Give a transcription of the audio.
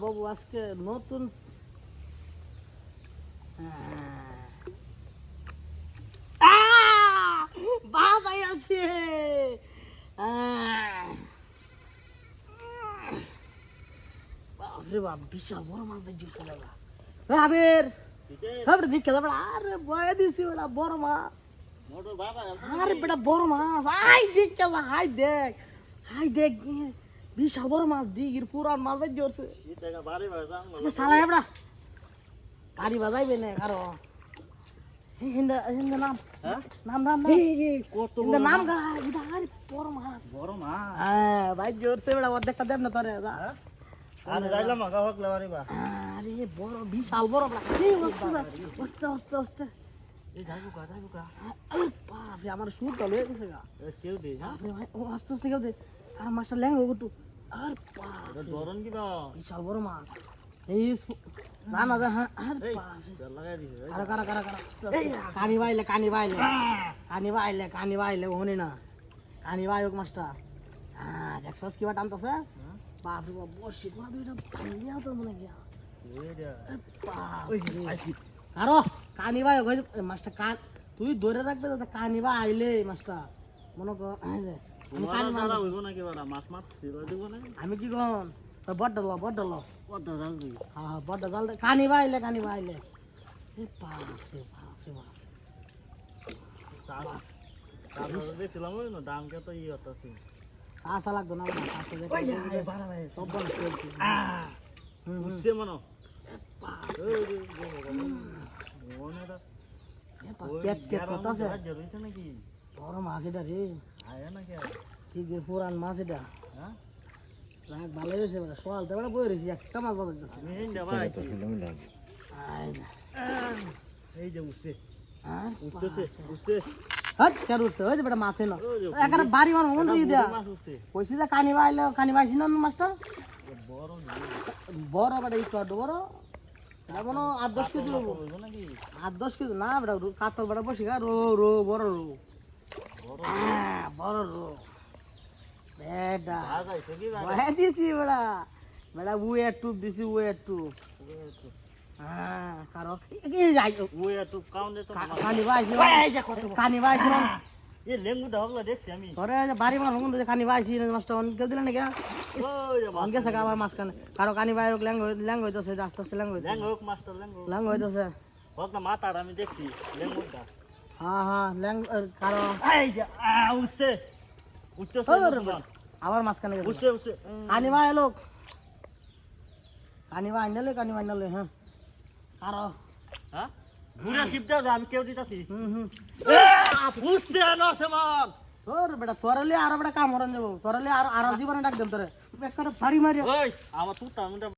বাবু আজকে নতুন বাবাই আছে। বাপরে বাপ, বিশাল বড় মাছ দেখছি দাদা। আবের সবটা দেখে যাবে। আরে বয়ে দিছি ওটা বড় মাছ। আরে বেটা বড় মাছ, আই দেখ কেলা, হাই দেখ, হাই দেখ, বিশাল বড় মাছ, দিঘির পুরান মাছ বাজ ধরছে। সালা এবড়া গাড়ি বাজাইবে না কারো হিন্দা হিন্দা নাম নাম নাম কত নাম গা এটা। আরে বড় মাছ, বড় মাছ, হ্যাঁ ভাই জোরছে বেড়া। অর্ধেকটা দেব না তোরে। আরে যাইলাম আগা হকলা বাড়ি বা। আরে বড় বিশাল বড় বেড়া। এই ওস্তে ওস্তে ওস্তে এই যাইবো গা। আরে বাপ রে, আমার সুর তো লয়ে গেছে গা। কেউ দে হ্যাঁ আরে ভাই ও আস্তে আস্তে কেউ দে। আর মাছটা ল্যাঙ্গো গটু। আর বাপ এটা ধরন কি বা বিশাল বড় মাছ। এই না না হ্যাঁ। আর এই বাপ লাগাই দিছে কারা কারা কারা কারা কানি বাইলে কানি বাইলে কানি বাইলে কানি বাইলে ওহনি না কানি বাইক মাছটা। হ্যাঁ দেখছস কিবা টানতাছে। বাপ রে বাপ, বসি তোরা দুইটা ভাঙিয়া তো মনে গিয়া। ওইটা বাপ ওই রে। আইছি কারো কানি বাইক ওই মাছটা কান তুই ধরে রাখবে তো কানি বা আইলে মাছটা মনে কর। আমি কানি মারা হইব না কি বাড়া মাছ মাছ ছিল দিব না আমি কি কোন বড় ল কত জাল দিই হ্যাঁ বড় জাল কানি বাইলে কানি বাইলে। এ বাপ রে বাপ রে বাপ। তারপর দেখছিলাম ওই না দাম কত ই হতাছে আসা লাগতো না সব বল চলছে। বুঝছে মনো পেট পেট করতেছে। রয়েছে নাকি বড় মাছ এটা রে, আয়া নাকি ঠিক পুরান মাছ এটা। হ্যাঁ রাগ ভালো হয়েছে বেটা, সোয়াল তো বেটা বই রয়েছি একটা মাছ বাজার যাচ্ছে। আমি এই যাবা এই যে উঠছে উঠতেছে উঠছে হট কেন উঠছে ওই যে বেটা মাছ এলো এখানে বাড়ি মার মন দিয়ে দেয়া মাছ উঠছে কইছি যে কানি বাইলে কানি বাইছি না মাছটা বড় বড় বেটা একটু আড্ডু বড় যেমন 8-10 কেজি হবো। হইব নাকি 8-10 কেজি না বেটা, কাতল বেটা বসি গা রো রো বড় রো বড় রো বেটা আগাইছে কি বহে দিছি বেটা বেটা উয়ে টুপ দিছি উয়ে টুপ। হ্যাঁ কারো কি যাই ওই এত কাউন দে তো কানি বাইছি কানি বাইছি এই লেঙ্গু ঢকলা দেখছি আমি ধরে বাড়ি মার হুন কানি বাইছি মাছটা অনেক কেউ দিলে নাকি ওই যে অনেক গেছে আবার মাছ কানে কারো কানি বাই ল্যাং হইতেছে আস্তে আস্তে ল্যাং হইতেছে লেঙ্গু হোক মাস্টার লেঙ্গু ল্যাং হইতেছে। হোক না মাথার আমি দেখছি লেঙ্গুটা হ্যাঁ হ্যাঁ ল্যাং কারো এই যে উঠছে উঠতেছে আবার মাছ কানে গেছে উঠছে উঠছে কানি বাই লোক কানি বাই নালে হ্যাঁ কারো হ্যাঁ ঘুরে শিপটা আমি কেউ দিতাছি হুম উঠছে না সমান তোর বেটা তোরলে আর বেটা কাম হরান যাবো তোরলে আর জীবনে ডাক দেন তোরে বেকার ফাড়ি মারি ওই আমার তুই